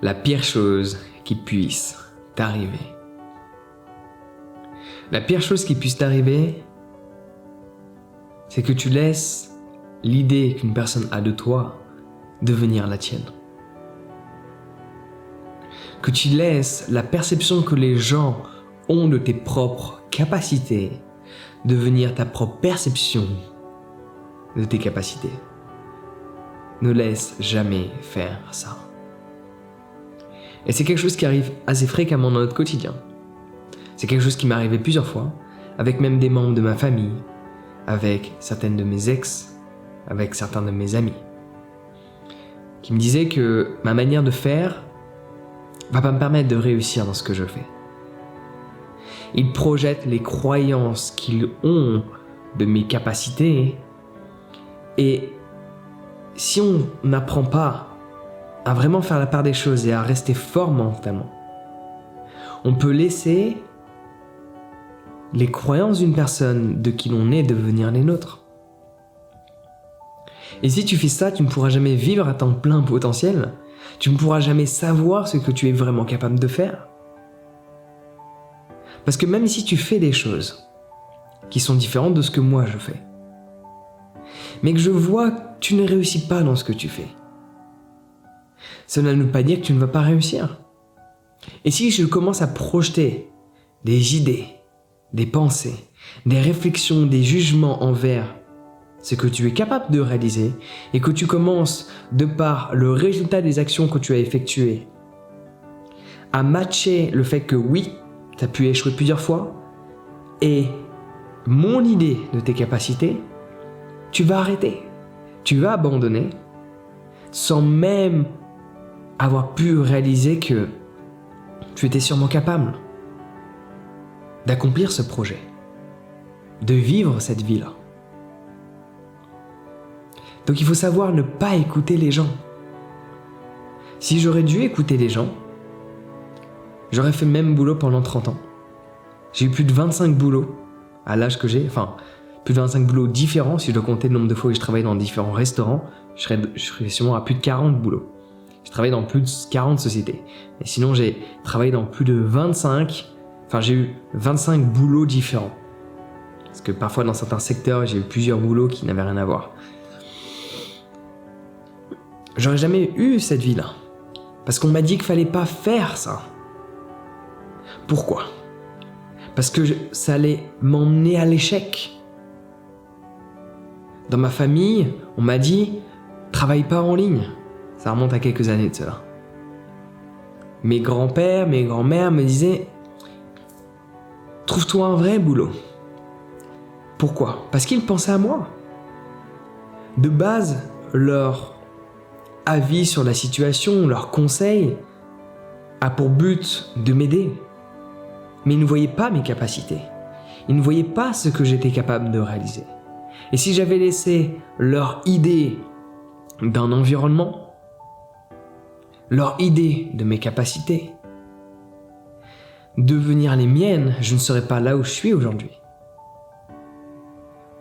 la pire chose qui puisse t'arriver. La pire chose qui puisse t'arriver, c'est que tu laisses l'idée qu'une personne a de toi devenir la tienne. Que tu laisses la perception que les gens ont de tes propres capacités devenir ta propre perception de tes capacités. Ne laisse jamais faire ça. Et c'est quelque chose qui arrive assez fréquemment dans notre quotidien. C'est quelque chose qui m'est arrivé plusieurs fois, avec même des membres de ma famille, avec certaines de mes ex, avec certains de mes amis, qui me disaient que ma manière de faire va pas me permettre de réussir dans ce que je fais. Ils projettent les croyances qu'ils ont de mes capacités, et si on n'apprend pas à vraiment faire la part des choses et à rester fort mentalement, on peut laisser les croyances d'une personne de qui l'on est devenir les nôtres. Et si tu fais ça, tu ne pourras jamais vivre à ton plein potentiel, tu ne pourras jamais savoir ce que tu es vraiment capable de faire. Parce que même si tu fais des choses qui sont différentes de ce que moi je fais, mais que je vois que tu ne réussis pas dans ce que tu fais, cela ne veut pas dire que tu ne vas pas réussir. Et si je commence à projeter des idées, des pensées, des réflexions, des jugements envers ce que tu es capable de réaliser, et que tu commences, de par le résultat des actions que tu as effectuées, à matcher le fait que oui, tu as pu échouer plusieurs fois, et mon idée de tes capacités, tu vas arrêter, tu vas abandonner, sans même avoir pu réaliser que tu étais sûrement capable d'accomplir ce projet, de vivre cette vie-là. Donc il faut savoir ne pas écouter les gens. Si j'aurais dû écouter les gens, j'aurais fait le même boulot pendant 30 ans. J'ai eu plus de 25 boulots à l'âge que j'ai, enfin plus de 25 boulots différents. Si je dois compter le nombre de fois où je travaille dans différents restaurants, je serais sûrement à plus de 40 boulots. Je travaille dans plus de 40 sociétés. Et sinon j'ai travaillé dans plus de 25, enfin j'ai eu 25 boulots différents. Parce que parfois dans certains secteurs, j'ai eu plusieurs boulots qui n'avaient rien à voir. J'aurais jamais eu cette vie-là. Parce qu'on m'a dit qu'il fallait pas faire ça. Pourquoi ? Parce que ça allait m'emmener à l'échec. Dans ma famille, on m'a dit « Travaille pas en ligne ». Ça remonte à quelques années de cela. Mes grands-pères, mes grands-mères me disaient « Trouve-toi un vrai boulot ». Pourquoi ? Parce qu'ils pensaient à moi. De base, leur avis sur la situation, leurs conseils, a pour but de m'aider. Mais ils ne voyaient pas mes capacités. Ils ne voyaient pas ce que j'étais capable de réaliser. Et si j'avais laissé leur idée d'un environnement, leur idée de mes capacités, devenir les miennes, je ne serais pas là où je suis aujourd'hui.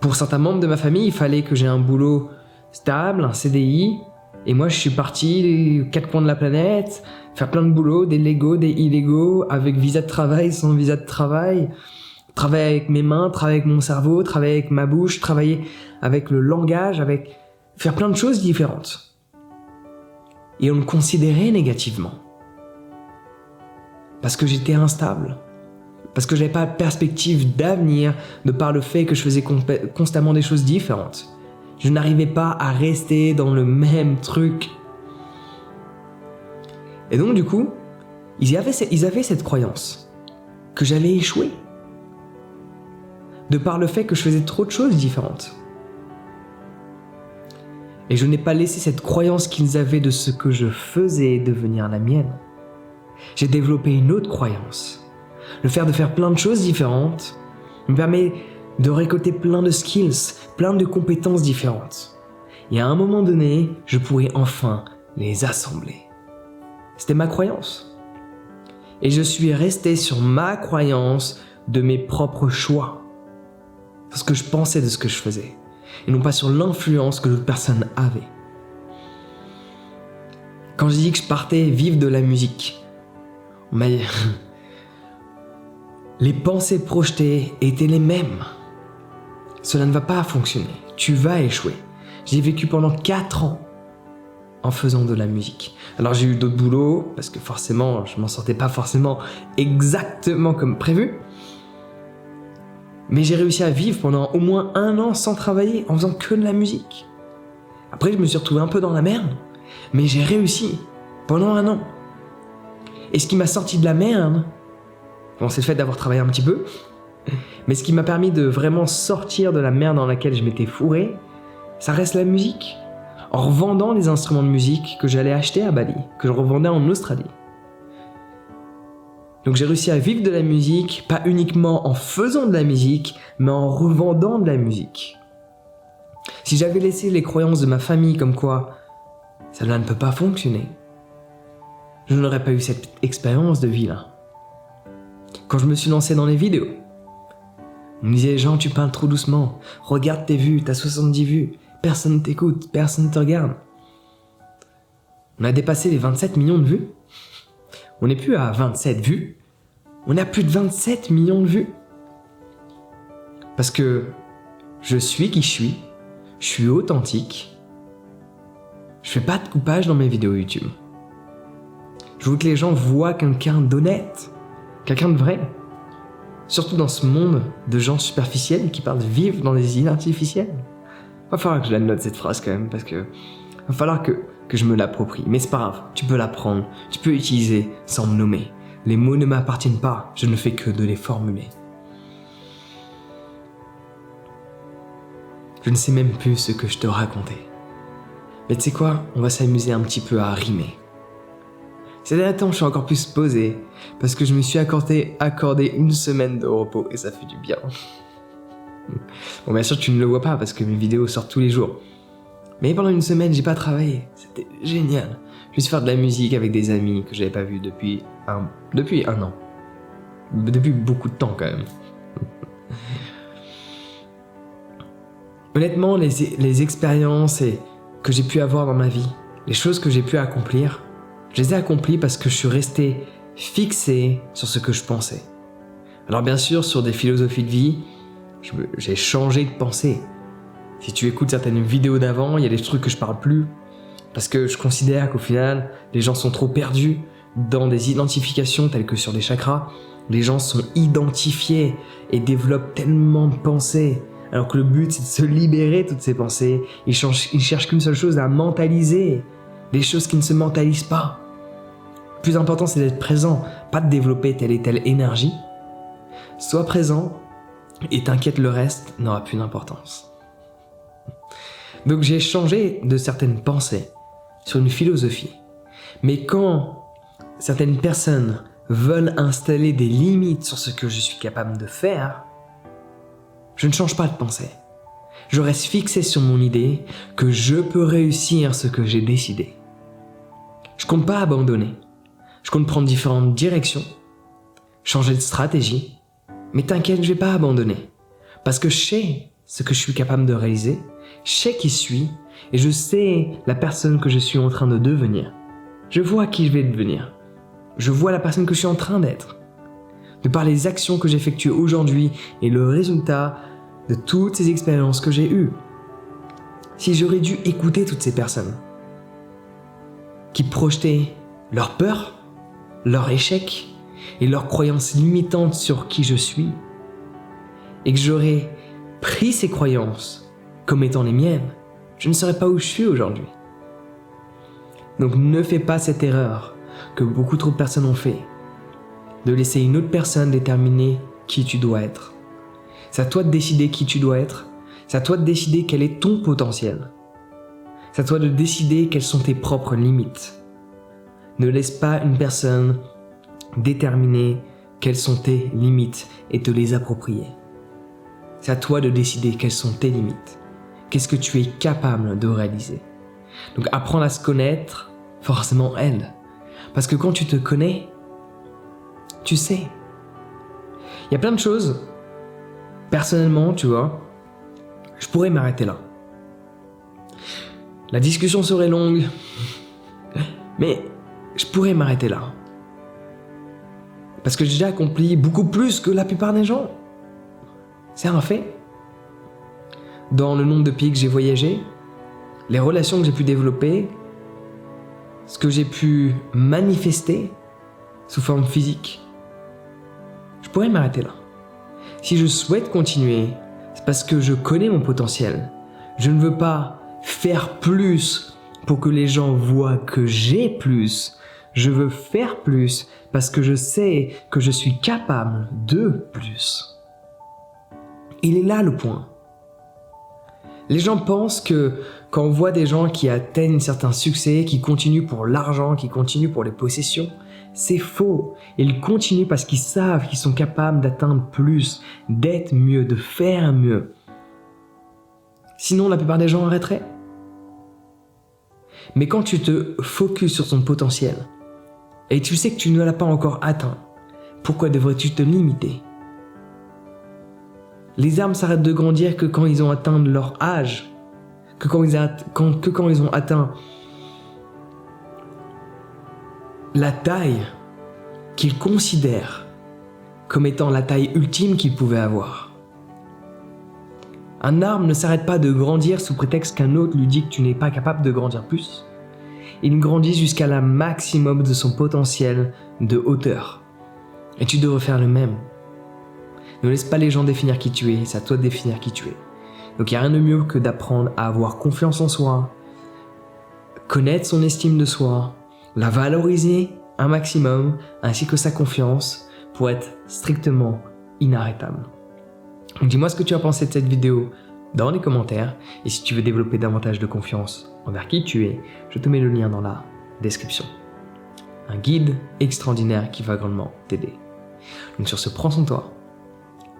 Pour certains membres de ma famille, il fallait que j'ai un boulot stable, un CDI, et moi je suis parti aux quatre coins de la planète, faire plein de boulots, des légaux, des illégaux, avec visa de travail, sans visa de travail, travailler avec mes mains, travailler avec mon cerveau, travailler avec ma bouche, travailler avec le langage, faire plein de choses différentes. Et on me considérait négativement. Parce que j'étais instable. Parce que j'avais pas de perspective d'avenir de par le fait que je faisais constamment des choses différentes. Je n'arrivais pas à rester dans le même truc. Et donc du coup, ils avaient cette croyance que j'allais échouer. De par le fait que je faisais trop de choses différentes. Et je n'ai pas laissé cette croyance qu'ils avaient de ce que je faisais devenir la mienne. J'ai développé une autre croyance. Le fait de faire plein de choses différentes me permet de récolter plein de skills, plein de compétences différentes. Et à un moment donné, je pourrais enfin les assembler. C'était ma croyance. Et je suis resté sur ma croyance de mes propres choix. Sur ce que je pensais de ce que je faisais. Et non pas sur l'influence que d'autres personnes avaient. Quand j'ai dit que je partais vivre de la musique, mais les pensées projetées étaient les mêmes. Cela ne va pas fonctionner. Tu vas échouer. J'ai vécu pendant 4 ans en faisant de la musique. Alors j'ai eu d'autres boulots, parce que forcément, je m'en sortais pas forcément exactement comme prévu. Mais j'ai réussi à vivre pendant au moins 1 an sans travailler, en faisant que de la musique. Après, je me suis retrouvé un peu dans la merde, mais j'ai réussi pendant 1 an. Et ce qui m'a sorti de la merde, bon, c'est le fait d'avoir travaillé un petit peu, mais ce qui m'a permis de vraiment sortir de la merde dans laquelle je m'étais fourré, ça reste la musique. En revendant les instruments de musique que j'allais acheter à Bali, que je revendais en Australie. Donc j'ai réussi à vivre de la musique, pas uniquement en faisant de la musique, mais en revendant de la musique. Si j'avais laissé les croyances de ma famille comme quoi cela ne peut pas fonctionner, je n'aurais pas eu cette expérience de vie-là. Quand je me suis lancé dans les vidéos, on me disait « Jean, tu parles trop doucement, regarde tes vues, t'as 70 vues, personne t'écoute, personne te regarde. » On a dépassé les 27 millions de vues. On n'est plus à 27 vues, on a plus de 27 millions de vues. Parce que je suis qui je suis authentique, je fais pas de coupage dans mes vidéos YouTube. Je veux que les gens voient quelqu'un d'honnête, quelqu'un de vrai. Surtout dans ce monde de gens superficiels qui parlent de vivre dans des îles artificielles. Va falloir que je la note cette phrase quand même, parce que va falloir que je me l'approprie. Mais c'est pas grave, tu peux l'apprendre, tu peux l'utiliser sans me nommer. Les mots ne m'appartiennent pas, je ne fais que de les formuler. Je ne sais même plus ce que je te racontais. Mais tu sais quoi, on va s'amuser un petit peu à rimer. Ces derniers temps, je suis encore plus posé, parce que je me suis accordé 1 semaine de repos, et ça fait du bien. Bon, bien sûr, tu ne le vois pas, parce que mes vidéos sortent tous les jours. Mais pendant 1 semaine, j'ai pas travaillé. C'était génial. Je me suis fait de la musique avec des amis que j'avais pas vus depuis 1 an. Depuis beaucoup de temps, quand même. Honnêtement, les expériences que j'ai pu avoir dans ma vie, les choses que j'ai pu accomplir, je les ai accomplies parce que je suis resté fixé sur ce que je pensais. Alors bien sûr, sur des philosophies de vie, j'ai changé de pensée. Si tu écoutes certaines vidéos d'avant, il y a des trucs que je parle plus, parce que je considère qu'au final, les gens sont trop perdus dans des identifications telles que sur des chakras. Les gens sont identifiés et développent tellement de pensées, alors que le but c'est de se libérer de toutes ces pensées. Ils cherchent qu'une seule chose, à mentaliser des choses qui ne se mentalisent pas. Le plus important c'est d'être présent, pas de développer telle et telle énergie. Sois présent et t'inquiète, le reste n'aura plus d'importance. Donc j'ai changé de certaines pensées sur une philosophie. Mais quand certaines personnes veulent installer des limites sur ce que je suis capable de faire, je ne change pas de pensée. Je reste fixé sur mon idée que je peux réussir ce que j'ai décidé. Je compte pas abandonner. Je compte prendre différentes directions, changer de stratégie. Mais t'inquiète, je vais pas abandonner. Parce que je sais ce que je suis capable de réaliser, je sais qui je suis, et je sais la personne que je suis en train de devenir. Je vois qui je vais devenir. Je vois la personne que je suis en train d'être. De par les actions que j'effectue aujourd'hui et le résultat de toutes ces expériences que j'ai eues. Si j'aurais dû écouter toutes ces personnes qui projetaient leur peur, leur échec et leurs croyances limitantes sur qui je suis, et que j'aurais pris ces croyances comme étant les miennes, je ne serais pas où je suis aujourd'hui. Donc ne fais pas cette erreur que beaucoup trop de personnes ont fait, de laisser une autre personne déterminer qui tu dois être. C'est à toi de décider qui tu dois être, c'est à toi de décider quel est ton potentiel. C'est à toi de décider quelles sont tes propres limites. Ne laisse pas une personne déterminer quelles sont tes limites et te les approprier. C'est à toi de décider quelles sont tes limites. Qu'est-ce que tu es capable de réaliser. Donc apprendre à se connaître, forcément aide. Parce que quand tu te connais, tu sais. Il y a plein de choses, personnellement, tu vois, je pourrais m'arrêter là. La discussion serait longue, Mais je pourrais m'arrêter là. Parce que j'ai déjà accompli beaucoup plus que la plupart des gens. C'est un fait. Dans le nombre de pays que j'ai voyagé, les relations que j'ai pu développer, ce que j'ai pu manifester sous forme physique, je pourrais m'arrêter là. Si je souhaite continuer, c'est parce que je connais mon potentiel. Je ne veux pas faire plus pour que les gens voient que j'ai plus. Je veux faire plus parce que je sais que je suis capable de plus. Il est là le point. Les gens pensent que quand on voit des gens qui atteignent un certain succès, qui continuent pour l'argent, qui continuent pour les possessions, c'est faux. Ils continuent parce qu'ils savent qu'ils sont capables d'atteindre plus, d'être mieux, de faire mieux. Sinon, la plupart des gens arrêteraient. Mais quand tu te focuses sur ton potentiel et tu sais que tu ne l'as pas encore atteint, pourquoi devrais-tu te limiter ? Les arbres s'arrêtent de grandir que quand ils ont atteint leur âge, que quand ils ont atteint la taille qu'ils considèrent comme étant la taille ultime qu'ils pouvaient avoir. Un arbre ne s'arrête pas de grandir sous prétexte qu'un autre lui dit que tu n'es pas capable de grandir plus. Il grandit jusqu'à la maximum de son potentiel de hauteur. Et tu devrais faire le même. Ne laisse pas les gens définir qui tu es, c'est à toi de définir qui tu es. Donc il n'y a rien de mieux que d'apprendre à avoir confiance en soi, connaître son estime de soi, la valoriser un maximum, ainsi que sa confiance, pour être strictement inarrêtable. Donc dis-moi ce que tu as pensé de cette vidéo dans les commentaires, et si tu veux développer davantage de confiance envers qui tu es, je te mets le lien dans la description. Un guide extraordinaire qui va grandement t'aider. Donc sur ce, prends soin de toi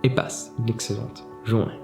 et passe une excellente journée.